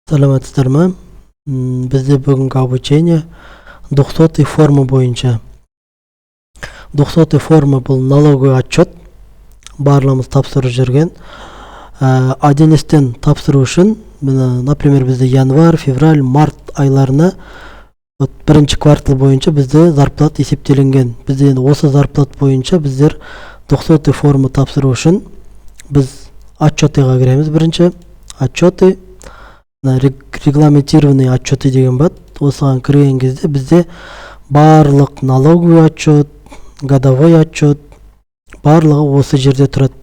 Саламатсыздармы? Бізде бүгінгі обучение 200 форма бойынша. 200 форма бұл налоговый отчет. Барлығымыз тапсырып жүрген. 1-тен тапсыру үшін, например, бізде январь, февраль, март айларына бірінші квартал бойынша бізде зарплат есептелінген. Бізде осы зарплат бойынша біздер 200 форма тапсыру үшін біз отчетыға кіреміз. Бірінші отчеты, регламентированный отчеты деген бат. Осыған кірген кезде бізде барлық налоговый отчет, годовой отчет барлығы осы жерде тұрады.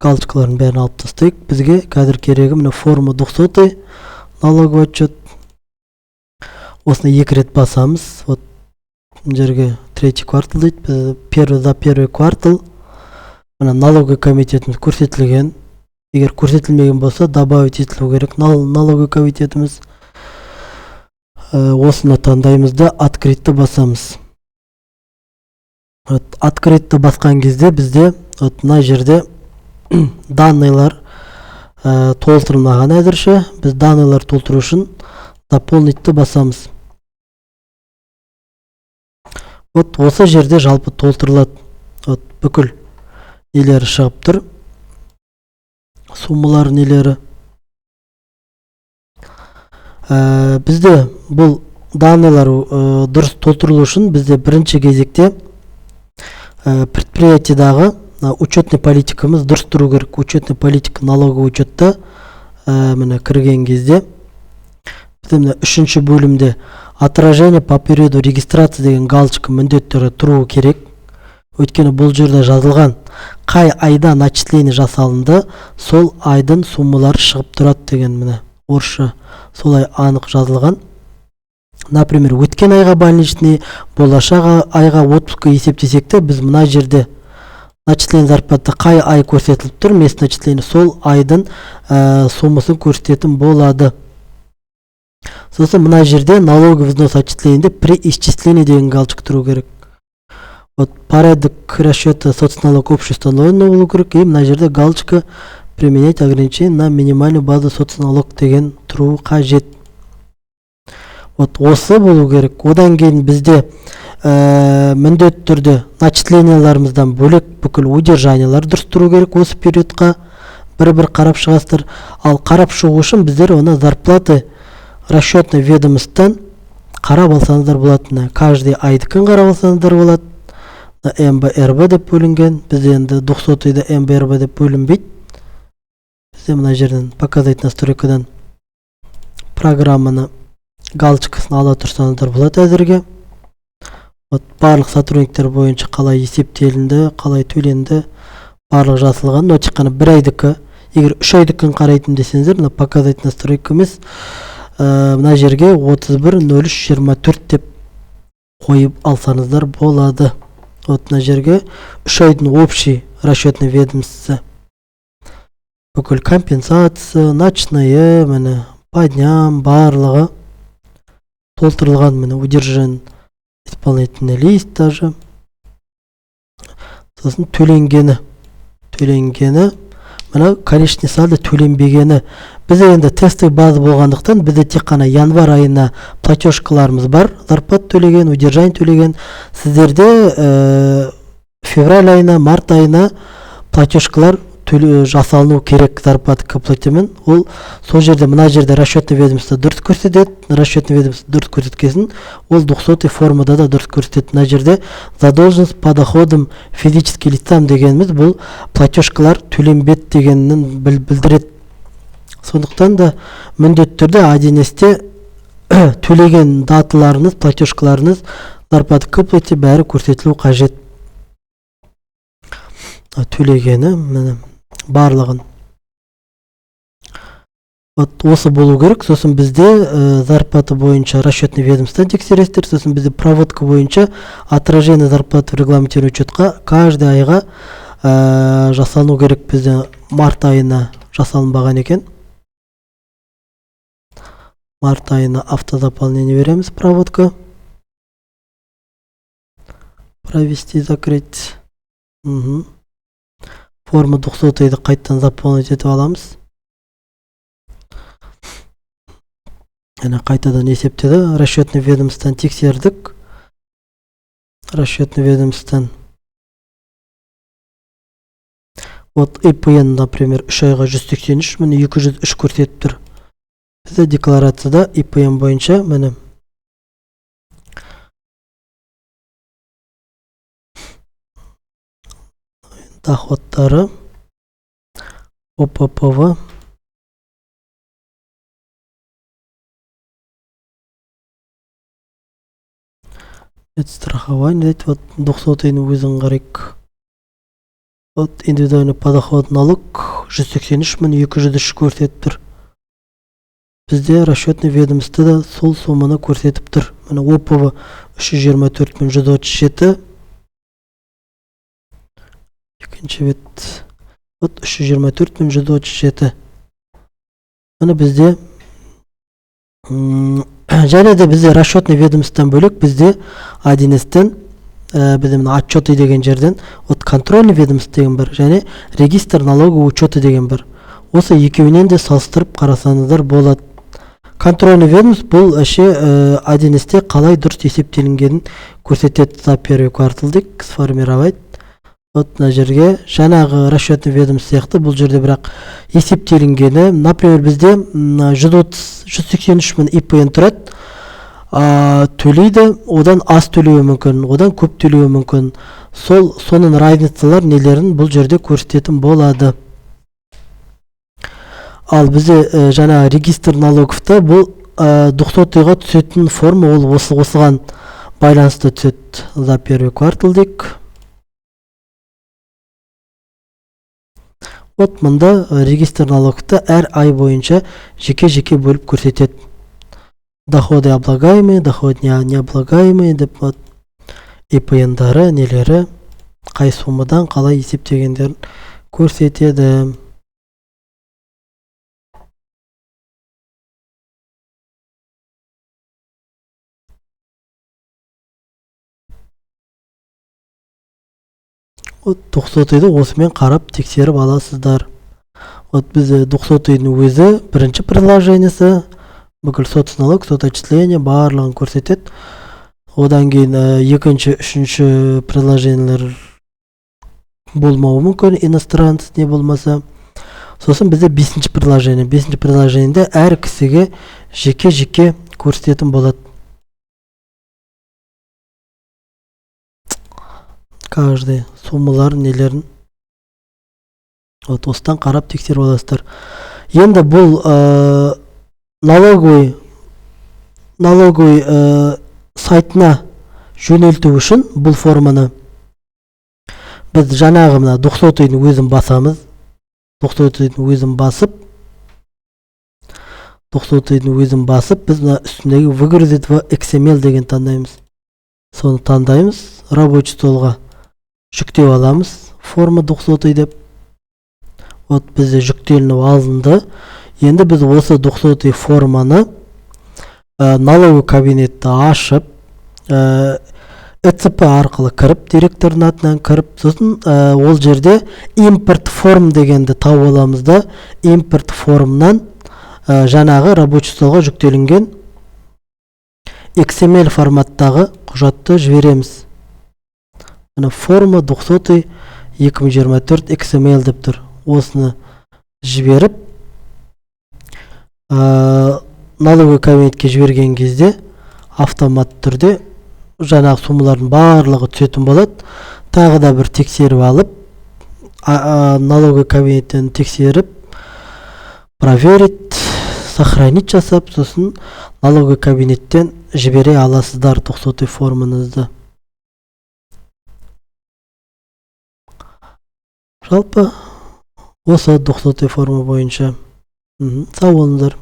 Галочкаларын бәрін алып тастайық. Бізге қазір керегі мына форма 200 налоговый отчет. Осыны 2 рет басамыз. Вот жерге третий квартал дейді. За первый квартал мына налоговый комитетіміз көрсетілген. Егер көрсетілмеген болса, добавить етілу керек налоговый комитетіміз. Осыны таңдаймыз да открытті басамыз. Открытті басқан кезде бізде мына жерде данныйлар толтырылмаған әзірше. Біз данныйлар толтыру үшін заполнитті басамыз. Осы жерде жалпы толтырылады. Бүкіл нелері шығып тұр. Суммалар нелері. Бізде бұл данныйлар дұрыс толтырылу үшін бізде бірінші кезекте предприятиядағы учетный политикамыз дұрыс тұру керек. Учетный политика налоговый учетта міне кірген кезде бізде міне 3-ші бөлімде отражение по периоду регистрации деген галочка міндеттері тұруы керек. Өйткені бұл жерде жазылған қай айда начисление жасалынды, сол айдың суммалары шығып тұрады деген міне орысша солай анық жазылған. Например, өткен айға больничный, болашақ айға отпуск есептесек те, біз мына жерде начисление зарплаты қай ай көрсетіліп тұр, место начисление сол айдың суммасын көрсететін болады. Сосын мына жерде налоговый взнос отчислениеде при исчислении деген галочка тұру керек. Порядок расчета соцналог общеустановленный болу керек. И мына жерде галочка применять ограничение на минимальную базу соцналог деген тұру қажет. Осы болу керек. Одан кейін бізде міндетті түрде начисленияларымыздан бөлек бүкіл удержаниялар дұрыс тұру керек. Осы периодқа бір-бір қарап шығасыздар. Ал қарап шығу үшін біздер оны зарплаты расчетный ведомстводан қарап алсаңыздар болады. Каждый айдыкын қарап алсаңыздар болады. МБРБ деп бөлінген. Бізде енді 200-ды МБРБ деп бөлінбейді. Бізде мына жерден показать настройкадан программаны галочкасын ала тұрсаңыздар болады әзірге. Барлық сотрудниктер бойынша қалай есептелінді, қалай төленді, барлық жасылған. Но тек қана бір айдыкі, егер 3 айдыкын қарайтын десеңіздер, показать настройка емес, мына жерге 31.03.24 деп қойып алсаңыздар болады. Мына жерге 3 айдың общий расчетный ведомствосы. Бүкіл компенсация, ночные, по дням, барлығы толтырылған, удержан исполнительный лист даже. Сосын төленгені, конечный сальдо төленбегені. Бізде енді тестовый база болғандықтан, бізде тек қана январь айына платежкаларымыз бар, зарплат төлеген, удержание төлеген. Сіздерде февраль айына, март айына платежкалар жасалыну керек зарплаты комплектімен. Ол сол жерде, мына жерде расчетный ведомство дұрыс көрсетеді. Расчетный ведомство дұрыс көрсеткесін, ол 200 формада да дұрыс көрсетеді. Мына жерде задолженность по доходам физическим лицам дегеніміз, бұл платежкалар төленбеді дегенін білдіреді. Сондықтан да міндетті түрде 1-сте төлеген даталарыңыз, платежкаларыңыз, зарплаты комплекті бәрі көрсетілу қажет. Төлегені барлығын. Осы болу керек. Сосын бізде зарплаты бойынша расчетный ведомстводан тексересіздер. Сосын бізде проводка бойынша отражение зарплаты в регламентированный учетқа каждый айға жасалыну керек. Бізде март айына жасалынбаған екен. Март айына автозаполнение береміз. Проводка. Провести, закрыть. Форма 200-ды қайттан заполнить етіп аламыз. Ана қайтадан есептеді. Расчетный ведомстводан тексердік. Расчетный ведомстводан вот ИПН, например, 3 айға 183, міне 203 көрсетіп тұр. Бізде декларацияда ИПН бойынша міне доходтары ОППВ страхование, вот 200-ны өзін қарайық. Вот индивидуальный подоход налог 183.203 көрсетіп тұр. Бізде расчетный ведомствода сол соманы көрсетіп тұр. Міне ОПВ 324.137. Екінші бет. Вот 324.137. Міне бізде және де бізде расчетный ведомстводан бөлек бізде 1С-тен бізде отчеты деген жерден вот контрольный ведомство деген бір және регистр налоговый учеты деген бір. Осы екеуінен де салыстырып қарасаңыздар болады. Контрольный ведомство бұл 1С-те қалай дұрыс есептелінгенін көрсетеді. За первый квартал дейік сформировать. Вот мына жерге жаңағы расчетный ведомство сияқты бұл жерде бірақ есептелінгені, например, бізде 183 мың ИПН тұрады, төлейді, одан аз төлеуі мүмкін, одан көп төлеуі мүмкін. Соның разницалар нелерін бұл жерде көрсететін болады. Ал бізде жаңа регистр налоговта бұл 200-ға түсетін форма, ол осыған байланысты түседі. За первый квартал дейік. Вот мында регистр налогта әр ай бойынша жеке-жеке бөліп көрсетеді. Доходы облагаемые, доходы необлагаемые деп вот ИПН-дары, нелері, қай сумадан қалай есептегендерін көрсетеді. Вот 200-ды осымен қарап тексеріп аласыздар. Вот бізде 200-ның өзі бірінші приложениесі, бүкіл сот налог, сот отчисление барлығын көрсетеді. Одан кейін екінші, үшінші приложениелер болмауы мүмкін, иностранец не болмаса. Сосын бізде 5-ші приложение. 5-ші приложениеде әр кісіге жеке-жеке көрсететін болады. Каждый суммалар нелерін вот осыдан қарап тексеріп аласыздар. Енді бұл налоговый сайтына жөнелту үшін бұл форманы біз жаңағы мына 200-ның өзін басамыз. 200-ның өзін басып, 200-ның өзін басып, біз мына үстіндегі выгрузить в XML деген таңдаймыз. Соны таңдаймыз, рабочий столға жүктеп аламыз, форма 200 деп. Вот бізде жүктелініп алынды. Енді біз осы 200 форманы налоговый кабинетті ашып, ЭЦП арқылы кіріп, директордың атынан кіріп, сосын ол жерде импорт форм дегенді тауып аламыз да, импорт формнан жаңағы рабочий столға жүктелінген XML форматтағы құжатты жібереміз. Форма 200 2024 XML деп тұр. Осыны жіберіп, налоговый кабинетке жіберген кезде автомат түрде жаңағы суммалардың барлығы түсетін болады. Тағы да бір тексеріп алып, налоговый кабинеттен тексеріп, проверить, сохранить жасап, сосын налоговый кабинеттен жібере аласыздар 200 форманызды. Жалпы осы 200 форма бойынша. Сау болыңыздар.